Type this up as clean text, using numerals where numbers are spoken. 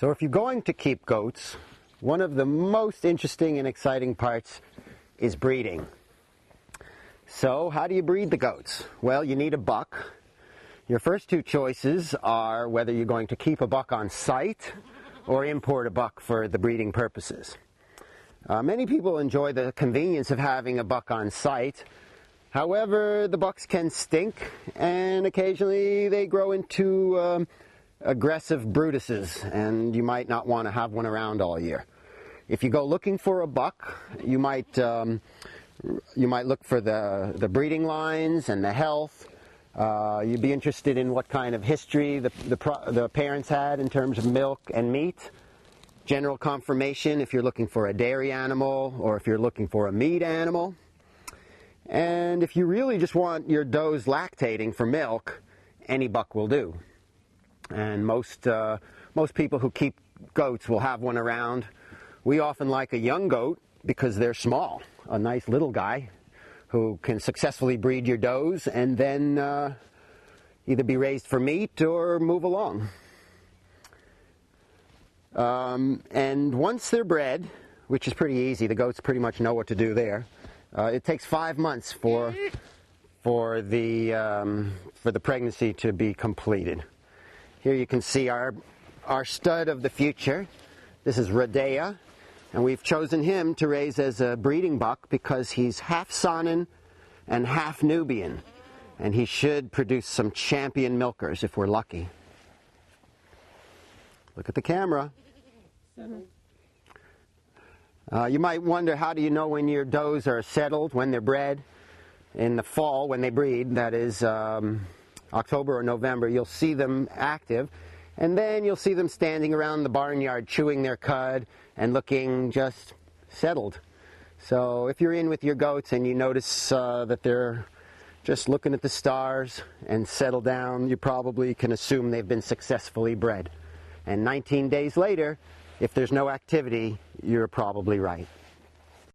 So if you're going to keep goats, one of the most interesting and exciting parts is breeding. So how do you breed the goats? Well, you need a buck. Your first two choices are whether you're going to keep a buck on site or import a buck for the breeding purposes. Many people enjoy the convenience of having a buck on site. However, the bucks can stink, and occasionally they grow into aggressive Brutuses, and you might not want to have one around all year. If you go looking for a buck, you might look for the breeding lines and the health. You'd be interested in what kind of history the parents had in terms of milk and meat. General conformation if you're looking for a dairy animal or if you're looking for a meat animal. And if you really just want your does lactating for milk, any buck will do. And most people who keep goats will have one around. We often like a young goat because they're small, a nice little guy who can successfully breed your does and then either be raised for meat or move along. And once they're bred, which is pretty easy, the goats pretty much know what to do there. It takes 5 months for the pregnancy to be completed. Here you can see our stud of the future. This is Radea, and we've chosen him to raise as a breeding buck because he's half Saanen and half Nubian, and he should produce some champion milkers if we're lucky. Look at the camera. You might wonder, how do you know when your does are settled, when they're bred? In the fall, when they breed, that is October or November, you'll see them active, and then you'll see them standing around the barnyard chewing their cud and looking just settled. So if you're in with your goats and you notice that they're just looking at the stars and settle down, you probably can assume they've been successfully bred. And 19 days later, if there's no activity, you're probably right.